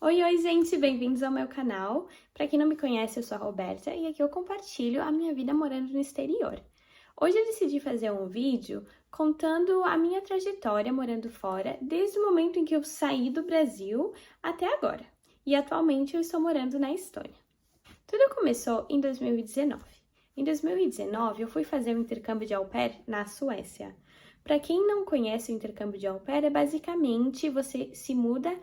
Oi, gente, bem-vindos ao meu canal. Para quem não me conhece, eu sou a Roberta e aqui eu compartilho a minha vida morando no exterior. Hoje eu decidi fazer um vídeo contando a minha trajetória morando fora, desde o momento em que eu saí do Brasil até agora. E atualmente eu estou morando na Estônia. Tudo começou em 2019. Em 2019, eu fui fazer um intercâmbio de au pair na Suécia. Para quem não conhece o intercâmbio de au pair, é basicamente você se muda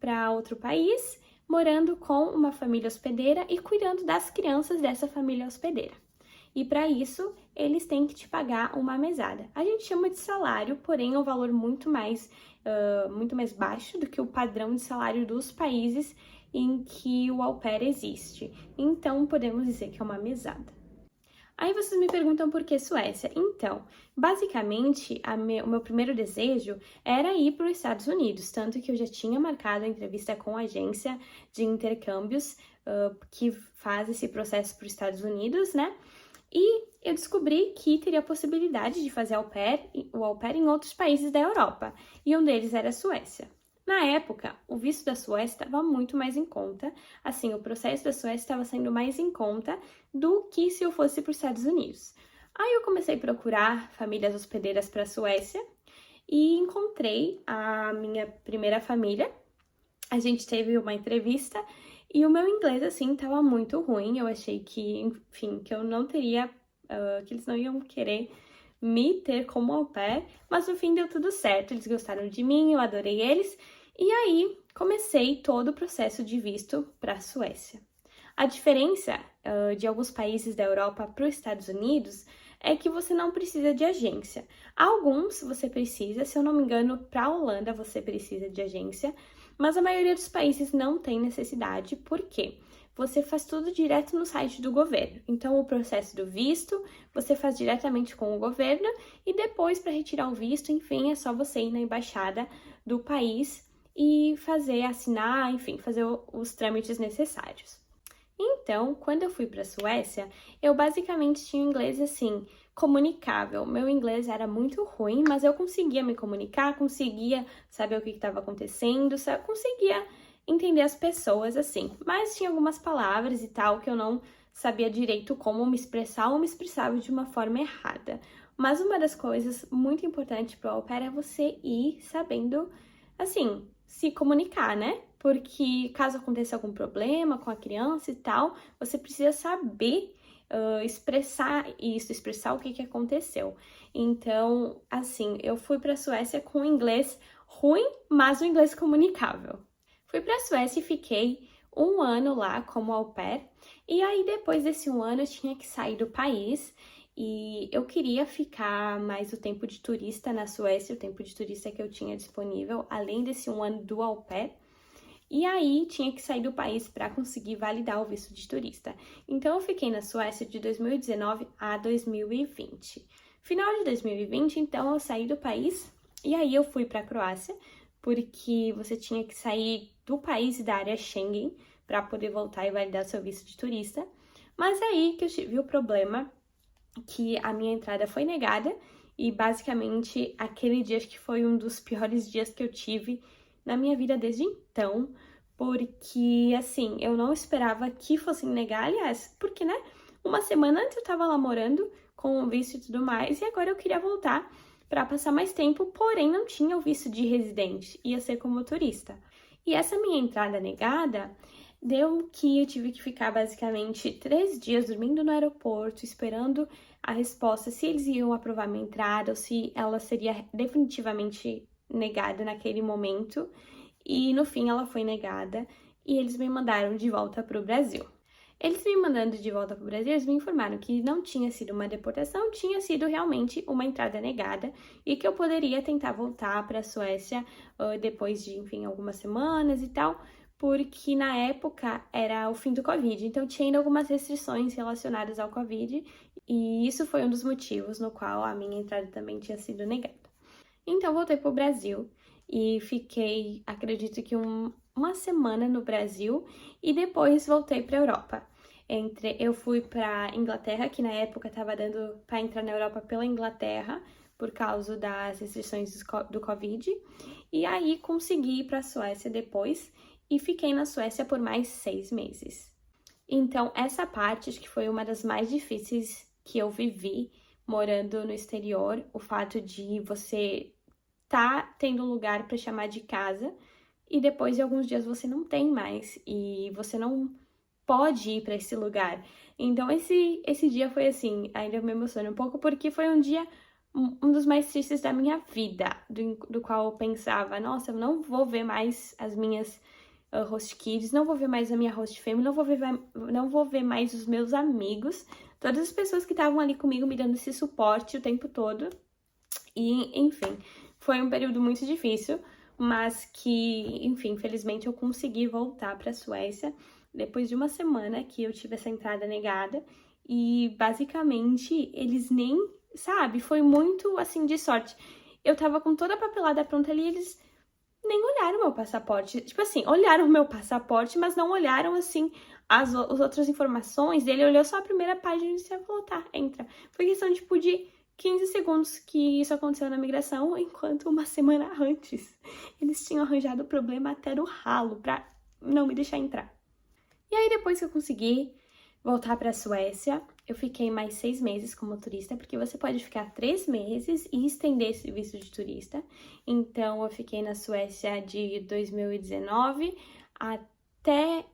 para outro país, morando com uma família hospedeira e cuidando das crianças dessa família hospedeira. E para isso, eles têm que te pagar uma mesada. A gente chama de salário, porém é um valor muito mais baixo do que o padrão de salário dos países em que o au pair existe. Então, podemos dizer que é uma mesada. Aí vocês me perguntam por que Suécia? Então, basicamente, o meu primeiro desejo era ir para os Estados Unidos, tanto que eu já tinha marcado a entrevista com a agência de intercâmbios que faz esse processo para os Estados Unidos, né? E eu descobri que teria a possibilidade de fazer o au pair em outros países da Europa, e um deles era a Suécia. Na época, o visto da Suécia estava muito mais em conta, assim, o processo da Suécia estava sendo mais em conta do que se eu fosse para os Estados Unidos. Aí eu comecei a procurar famílias hospedeiras para a Suécia e encontrei a minha primeira família. A gente teve uma entrevista e o meu inglês, assim, estava muito ruim. Eu achei que, enfim, que eu não teria, que eles não iam querer me ter como au pair, mas no fim deu tudo certo. Eles gostaram de mim, eu adorei eles. E aí, comecei todo o processo de visto para a Suécia. A diferença de alguns países da Europa para os Estados Unidos é que você não precisa de agência. Alguns você precisa, se eu não me engano, para a Holanda você precisa de agência, mas a maioria dos países não tem necessidade, por quê? Você faz tudo direto no site do governo. Então, o processo do visto, você faz diretamente com o governo e depois, para retirar o visto, enfim, é só você ir na embaixada do país e assinar, enfim, fazer os trâmites necessários. Então, quando eu fui para a Suécia, eu basicamente tinha um inglês assim, comunicável. Meu inglês era muito ruim, mas eu conseguia me comunicar, conseguia saber o que estava acontecendo, conseguia entender as pessoas assim. Mas tinha algumas palavras e tal que eu não sabia direito como me expressar ou me expressava de uma forma errada. Mas uma das coisas muito importantes para o au pair é você ir sabendo, assim, se comunicar, né? Porque caso aconteça algum problema com a criança e tal, você precisa saber expressar isso, expressar o que aconteceu. Então, assim, eu fui para a Suécia com inglês ruim, mas o inglês comunicável. Fui para a Suécia e fiquei um ano lá como au pair, e aí depois desse um ano eu tinha que sair do país e eu queria ficar mais o tempo de turista na Suécia, o tempo de turista que eu tinha disponível, além desse um ano do au pair. E aí tinha que sair do país para conseguir validar o visto de turista. Então eu fiquei na Suécia de 2019 a 2020. Final de 2020, então eu saí do país e aí eu fui para a Croácia, porque você tinha que sair do país e da área Schengen para poder voltar e validar seu visto de turista. Mas aí que eu tive o problema que a minha entrada foi negada e basicamente aquele dia acho que foi um dos piores dias que eu tive na minha vida desde então, porque assim, eu não esperava que fossem negar, aliás, porque né, uma semana antes eu tava lá morando com o visto e tudo mais, e agora eu queria voltar para passar mais tempo, porém não tinha o visto de residente, ia ser como turista. E essa minha entrada negada deu que eu tive que ficar basicamente 3 dias dormindo no aeroporto, esperando a resposta se eles iam aprovar minha entrada ou se ela seria definitivamente negada naquele momento. E no fim ela foi negada e eles me mandaram de volta para o Brasil. Eles me mandando de volta para o Brasil, eles me informaram que não tinha sido uma deportação, tinha sido realmente uma entrada negada e que eu poderia tentar voltar para a Suécia depois de, enfim, algumas semanas e tal, porque na época era o fim do Covid, então tinha ainda algumas restrições relacionadas ao Covid e isso foi um dos motivos no qual a minha entrada também tinha sido negada. Então voltei para o Brasil e fiquei, acredito que uma semana no Brasil e depois voltei para a Europa. Eu fui para Inglaterra, que na época estava dando para entrar na Europa pela Inglaterra por causa das restrições do Covid, e aí consegui ir para a Suécia depois e fiquei na Suécia por mais 6 meses. Então, essa parte acho que foi uma das mais difíceis que eu vivi morando no exterior, o fato de você tá tendo um lugar para chamar de casa e depois de alguns dias você não tem mais e você não pode ir para esse lugar. Então, esse dia foi assim, ainda me emociona um pouco porque foi um dia um dos mais tristes da minha vida, do qual eu pensava, nossa, eu não vou ver mais as minhas host kids, não vou ver mais a minha host family, não vou ver mais os meus amigos, todas as pessoas que estavam ali comigo me dando esse suporte o tempo todo. E, enfim, foi um período muito difícil, mas que, enfim, felizmente eu consegui voltar para a Suécia depois de uma semana que eu tive essa entrada negada e basicamente eles nem, sabe, foi muito assim de sorte. Eu tava com toda a papelada pronta ali, eles nem olharam meu passaporte. Tipo assim, olharam meu passaporte, mas não olharam assim as outras informações. Ele olhou só a primeira página e falou, tá, entra. Foi questão tipo de 15 segundos que isso aconteceu na migração, enquanto uma semana antes eles tinham arranjado o problema até no ralo pra não me deixar entrar. E aí depois que eu consegui voltar para a Suécia, eu fiquei mais 6 meses como turista, porque você pode ficar 3 meses e estender esse visto de turista. Então, eu fiquei na Suécia de 2019 até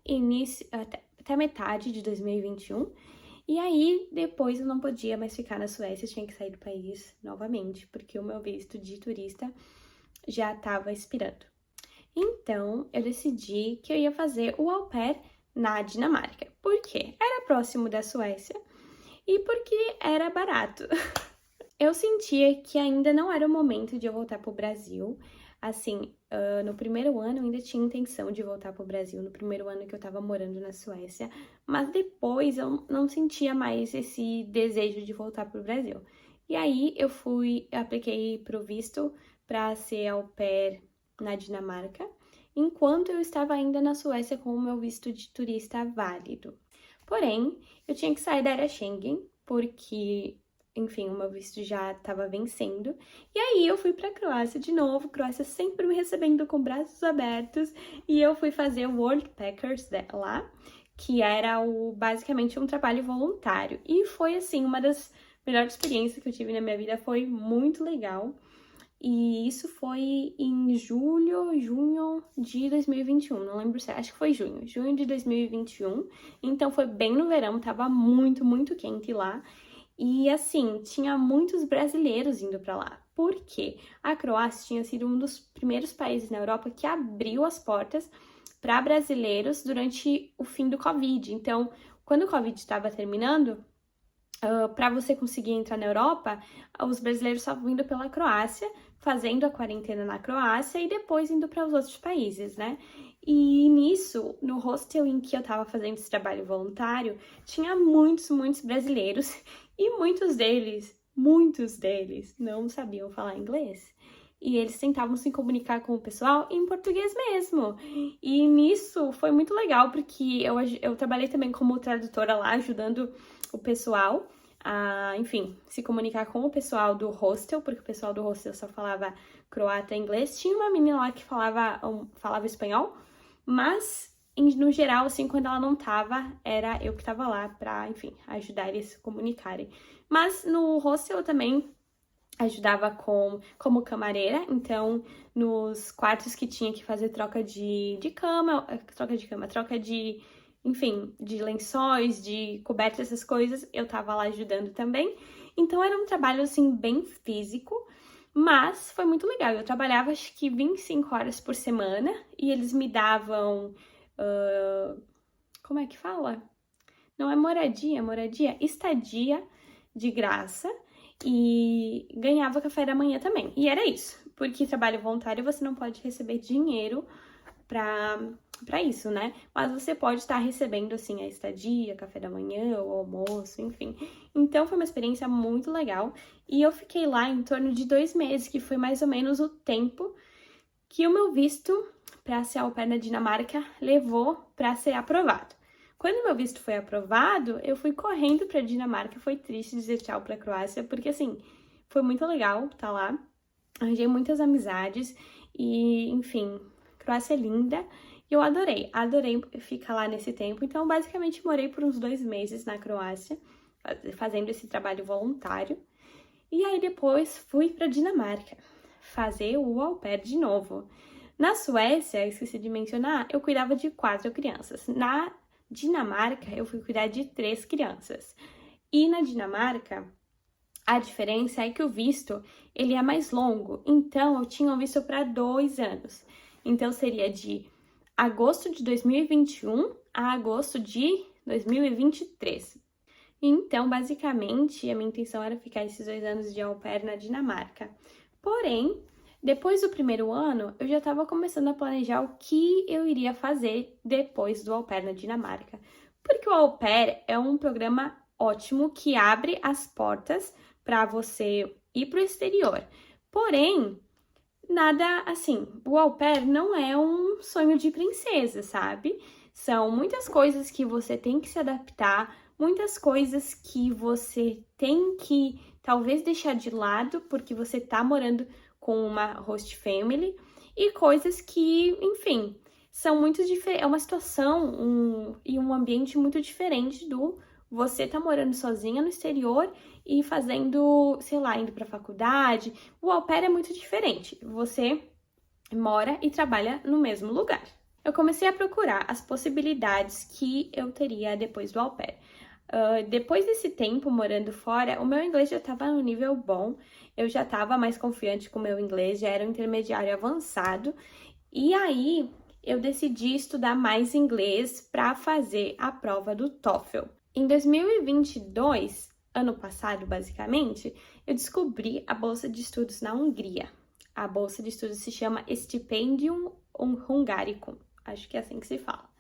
metade de 2021. E aí, depois eu não podia mais ficar na Suécia, eu tinha que sair do país novamente, porque o meu visto de turista já estava expirando. Então, eu decidi que eu ia fazer o au pair na Dinamarca. Por quê? Era próximo da Suécia e porque era barato. Eu sentia que ainda não era o momento de eu voltar pro Brasil. Assim, no primeiro ano eu ainda tinha intenção de voltar pro Brasil, no primeiro ano que eu tava morando na Suécia, mas depois eu não sentia mais esse desejo de voltar pro Brasil. E aí eu apliquei pro visto para ser au pair na Dinamarca, enquanto eu estava ainda na Suécia com o meu visto de turista válido. Porém, eu tinha que sair da área Schengen, porque, enfim, o meu visto já estava vencendo. E aí eu fui para a Croácia de novo, Croácia sempre me recebendo com braços abertos, e eu fui fazer o World Packers lá, que era basicamente um trabalho voluntário. E foi, assim, uma das melhores experiências que eu tive na minha vida, foi muito legal. E isso foi em junho de 2021, não lembro se acho que foi junho de 2021. Então foi bem no verão, tava muito, muito quente lá. E assim, tinha muitos brasileiros indo para lá. Por quê? A Croácia tinha sido um dos primeiros países na Europa que abriu as portas para brasileiros durante o fim do Covid. Então, quando o Covid estava terminando, para você conseguir entrar na Europa, os brasileiros estavam indo pela Croácia, fazendo a quarentena na Croácia e depois indo para os outros países, né? E nisso, no hostel em que eu estava fazendo esse trabalho voluntário, tinha muitos, muitos brasileiros e muitos deles não sabiam falar inglês. E eles tentavam se comunicar com o pessoal em português mesmo. E nisso foi muito legal, porque eu trabalhei também como tradutora lá, ajudando o pessoal a, enfim, se comunicar com o pessoal do hostel, porque o pessoal do hostel só falava croata e inglês. Tinha uma menina lá que falava espanhol, mas, no geral, assim, quando ela não tava, era eu que tava lá pra, enfim, ajudar eles a se comunicarem. Mas no hostel eu também ajudava como camareira, então nos quartos que tinha que fazer troca de cama, enfim, de lençóis, de cobertas, essas coisas, eu tava lá ajudando também. Então era um trabalho, assim, bem físico, mas foi muito legal. Eu trabalhava, acho que 25 horas por semana, e eles me davam, como é que fala? Não é moradia, estadia de graça, e ganhava café da manhã também. E era isso, porque trabalho voluntário você não pode receber dinheiro pra isso, né? Mas você pode estar recebendo, assim, a estadia, café da manhã, o almoço, enfim. Então, foi uma experiência muito legal. E eu fiquei lá em torno de 2 meses, que foi mais ou menos o tempo que o meu visto para ser au pair na Dinamarca levou para ser aprovado. Quando meu visto foi aprovado, eu fui correndo para Dinamarca. Foi triste dizer tchau para a Croácia, porque, assim, foi muito legal estar lá. Arranjei muitas amizades e, enfim, Croácia é linda E eu adorei ficar lá nesse tempo. Então, basicamente, morei por uns 2 meses na Croácia, fazendo esse trabalho voluntário. E aí, depois, fui para Dinamarca, fazer o au pair de novo. Na Suécia, esqueci de mencionar, eu cuidava de 4 crianças. Na Dinamarca, eu fui cuidar de 3 crianças. E na Dinamarca, a diferença é que o visto, ele é mais longo. Então, eu tinha um visto para 2 anos. Então, seria de agosto de 2021 a agosto de 2023. Então, basicamente, a minha intenção era ficar esses 2 anos de au pair na Dinamarca. Porém, depois do primeiro ano, eu já estava começando a planejar o que eu iria fazer depois do au pair na Dinamarca. Porque o au pair é um programa ótimo que abre as portas para você ir para o exterior. Porém, nada assim, o au pair não é um sonho de princesa, sabe? São muitas coisas que você tem que se adaptar, muitas coisas que você tem que talvez deixar de lado porque você tá morando com uma host family e coisas que, enfim, são muito diferentes. É uma situação e um ambiente muito diferente do você tá morando sozinha no exterior e fazendo, sei lá, indo pra faculdade. O au pair é muito diferente. Você mora e trabalha no mesmo lugar. Eu comecei a procurar as possibilidades que eu teria depois do au pair. Depois desse tempo morando fora, o meu inglês já estava no nível bom, eu já estava mais confiante com o meu inglês, já era um intermediário avançado, e aí eu decidi estudar mais inglês para fazer a prova do TOEFL. Em 2022, ano passado basicamente, eu descobri a bolsa de estudos na Hungria. A bolsa de estudos se chama Stipendium Hungaricum, acho que é assim que se fala.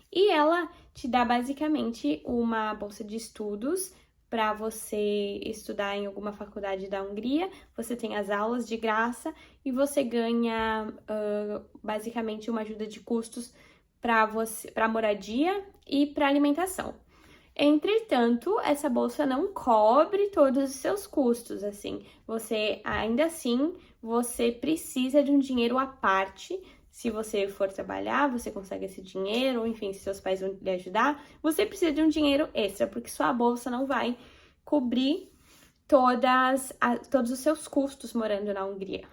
E ela te dá basicamente uma bolsa de estudos para você estudar em alguma faculdade da Hungria. Você tem as aulas de graça e você ganha basicamente uma ajuda de custos para moradia e para alimentação. Entretanto, essa bolsa não cobre todos os seus custos, assim. Você ainda assim, você precisa de um dinheiro à parte. Se você for trabalhar, você consegue esse dinheiro, ou enfim, se seus pais vão lhe ajudar, você precisa de um dinheiro extra, porque sua bolsa não vai cobrir todos os seus custos morando na Hungria.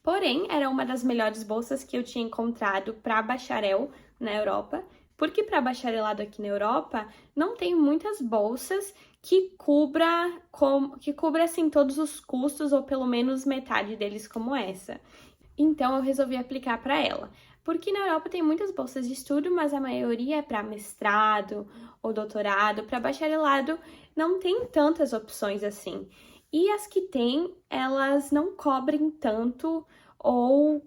Porém, era uma das melhores bolsas que eu tinha encontrado para bacharel na Europa, porque para bacharelado aqui na Europa não tem muitas bolsas que cubra assim todos os custos ou pelo menos metade deles como essa. Então eu resolvi aplicar para ela. Porque na Europa tem muitas bolsas de estudo, mas a maioria é para mestrado ou doutorado, para bacharelado não tem tantas opções assim. E as que tem, elas não cobrem tanto, ou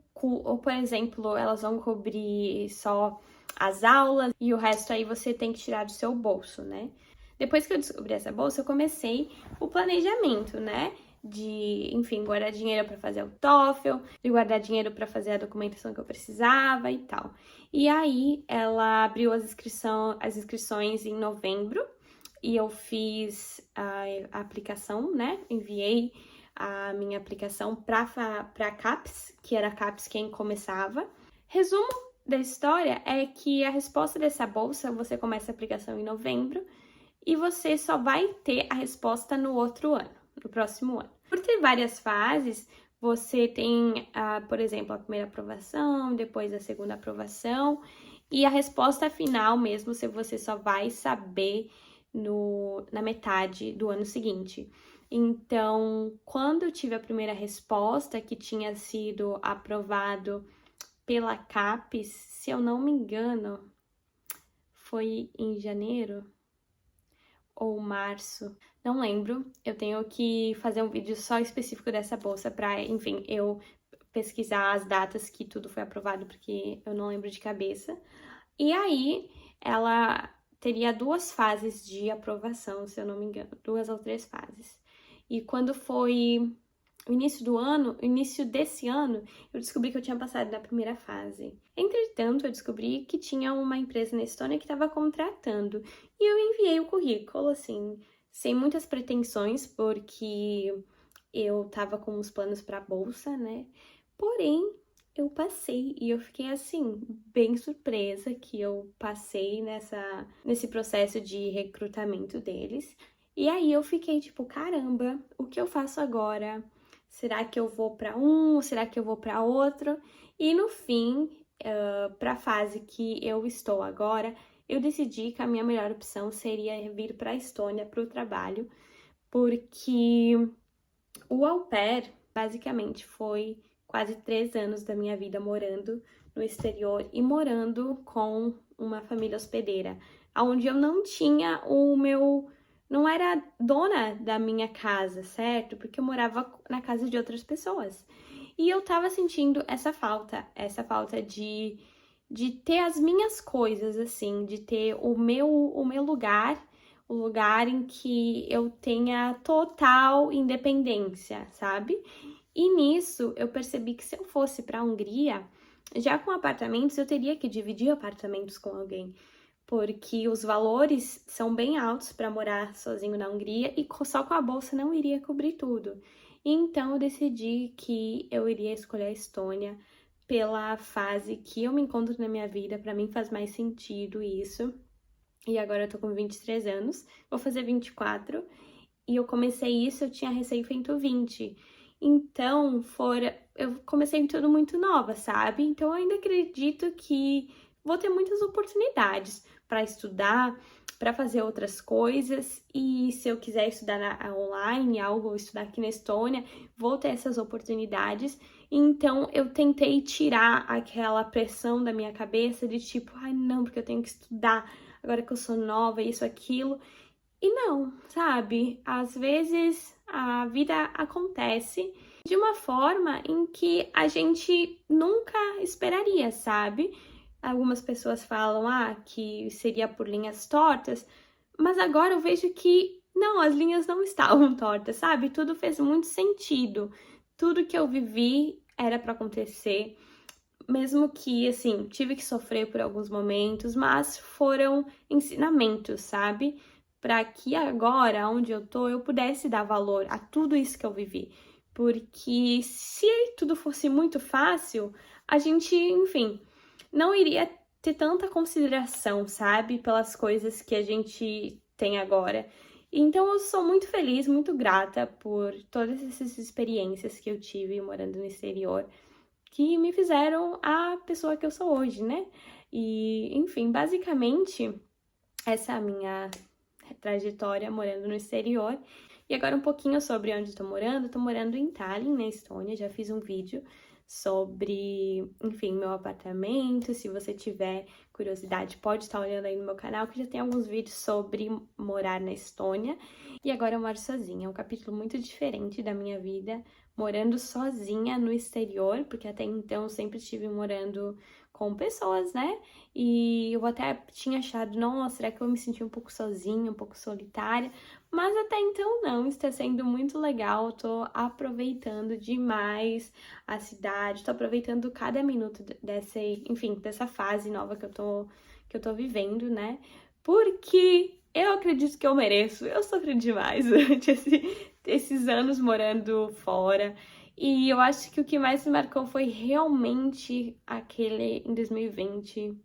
por exemplo, elas vão cobrir só as aulas e o resto aí você tem que tirar do seu bolso, né? Depois que eu descobri essa bolsa, eu comecei o planejamento, né? De, enfim, guardar dinheiro para fazer o TOEFL, de guardar dinheiro para fazer a documentação que eu precisava e tal. E aí, ela abriu as inscrições em novembro e eu fiz a aplicação, né? Enviei a minha aplicação para a CAPES, que era a CAPES quem começava. Resumo da história é que a resposta dessa bolsa, você começa a aplicação em novembro e você só vai ter a resposta no outro ano, no próximo ano. Por ter várias fases, você tem, por exemplo, a primeira aprovação, depois a segunda aprovação, e a resposta final mesmo, se você só vai saber na metade do ano seguinte. Então, quando eu tive a primeira resposta, que tinha sido aprovado pela CAPES, se eu não me engano, foi em janeiro ou março, não lembro. Eu tenho que fazer um vídeo só específico dessa bolsa para, enfim, eu pesquisar as datas que tudo foi aprovado, porque eu não lembro de cabeça. E aí, ela teria 2 fases de aprovação, se eu não me engano, 2 ou 3 fases. E quando foi o início desse ano, eu descobri que eu tinha passado da primeira fase. Entretanto, eu descobri que tinha uma empresa na Estônia que estava contratando. E eu enviei o currículo, assim, sem muitas pretensões, porque eu estava com os planos para a bolsa, né? Porém, eu passei e eu fiquei assim, bem surpresa que eu passei nesse processo de recrutamento deles. E aí eu fiquei tipo, caramba, o que eu faço agora? Será que eu vou para um? Será que eu vou para outro? E no fim, para a fase que eu estou agora, eu decidi que a minha melhor opção seria vir para a Estônia para o trabalho, porque o au pair basicamente foi quase 3 anos da minha vida morando no exterior e morando com uma família hospedeira, onde eu não tinha não era dona da minha casa, certo? Porque eu morava na casa de outras pessoas. E eu tava sentindo essa falta de ter as minhas coisas, assim, de ter o meu lugar, o lugar em que eu tenha total independência, sabe? E nisso eu percebi que se eu fosse para a Hungria, já com apartamentos, eu teria que dividir apartamentos com alguém, porque os valores são bem altos para morar sozinho na Hungria e só com a bolsa não iria cobrir tudo. Então eu decidi que eu iria escolher a Estônia pela fase que eu me encontro na minha vida, para mim faz mais sentido isso. E agora eu tô com 23 anos, vou fazer 24, e eu comecei isso, eu tinha recém feito 20. Então, eu comecei tudo muito nova, sabe? Então, eu ainda acredito que vou ter muitas oportunidades para estudar, para fazer outras coisas. E se eu quiser estudar online, algo, ou estudar aqui na Estônia, vou ter essas oportunidades. Então, eu tentei tirar aquela pressão da minha cabeça de tipo, ai não, porque eu tenho que estudar agora que eu sou nova, isso, aquilo. E não, sabe? Às vezes a vida acontece de uma forma em que a gente nunca esperaria, sabe? Algumas pessoas falam, que seria por linhas tortas, mas agora eu vejo que não, as linhas não estavam tortas, sabe? Tudo fez muito sentido. Tudo que eu vivi era para acontecer, mesmo que, assim, tive que sofrer por alguns momentos, mas foram ensinamentos, sabe? Para que agora, onde eu tô, eu pudesse dar valor a tudo isso que eu vivi. Porque se tudo fosse muito fácil, a gente, enfim, não iria ter tanta consideração, sabe? Pelas coisas que a gente tem agora. Então, eu sou muito feliz, muito grata por todas essas experiências que eu tive morando no exterior, que me fizeram a pessoa que eu sou hoje, né? E, enfim, basicamente, essa é a minha trajetória morando no exterior. E agora um pouquinho sobre onde estou morando. Estou morando em Tallinn, na Estônia. Já fiz um vídeo sobre, enfim, meu apartamento. Se você tiver curiosidade, pode estar olhando aí no meu canal, que já tem alguns vídeos sobre morar na Estônia. E agora eu moro sozinha. É um capítulo muito diferente da minha vida, morando sozinha no exterior, porque até então eu sempre estive morando com pessoas, né? E eu até tinha achado, nossa, será que eu me senti um pouco sozinha, um pouco solitária? Mas até então não, está sendo muito legal, tô aproveitando demais a cidade, tô aproveitando cada minuto dessa fase nova que eu tô vivendo, né? Porque eu acredito que eu mereço, eu sofri demais durante esses anos morando fora. E eu acho que o que mais me marcou foi realmente em 2020,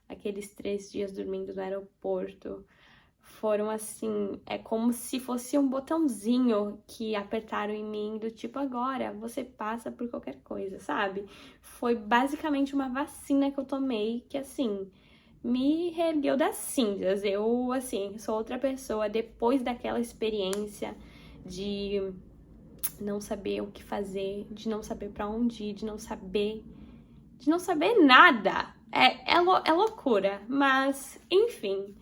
aqueles 3 dias dormindo no aeroporto. Foram assim, é como se fosse um botãozinho que apertaram em mim, do tipo, agora você passa por qualquer coisa, sabe? Foi basicamente uma vacina que eu tomei que, assim, me reergueu das cinzas. Eu, assim, sou outra pessoa depois daquela experiência de não saber o que fazer, de não saber pra onde ir, de não saber nada. É loucura, mas enfim.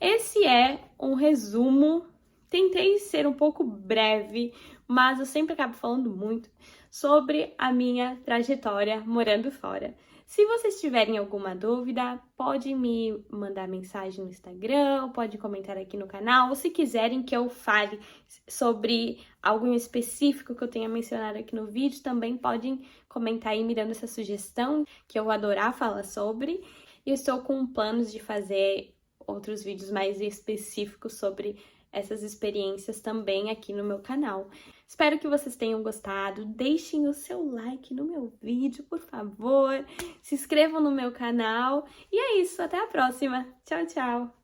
Esse é um resumo. Tentei ser um pouco breve, mas eu sempre acabo falando muito sobre a minha trajetória morando fora. Se vocês tiverem alguma dúvida, pode me mandar mensagem no Instagram, pode comentar aqui no canal, ou se quiserem que eu fale sobre algo em específico que eu tenha mencionado aqui no vídeo, também podem comentar aí me dando essa sugestão, que eu vou adorar falar sobre. E eu estou com planos de fazer outros vídeos mais específicos sobre essas experiências também aqui no meu canal. Espero que vocês tenham gostado, deixem o seu like no meu vídeo, por favor, se inscrevam no meu canal, e é isso, até a próxima, tchau, tchau!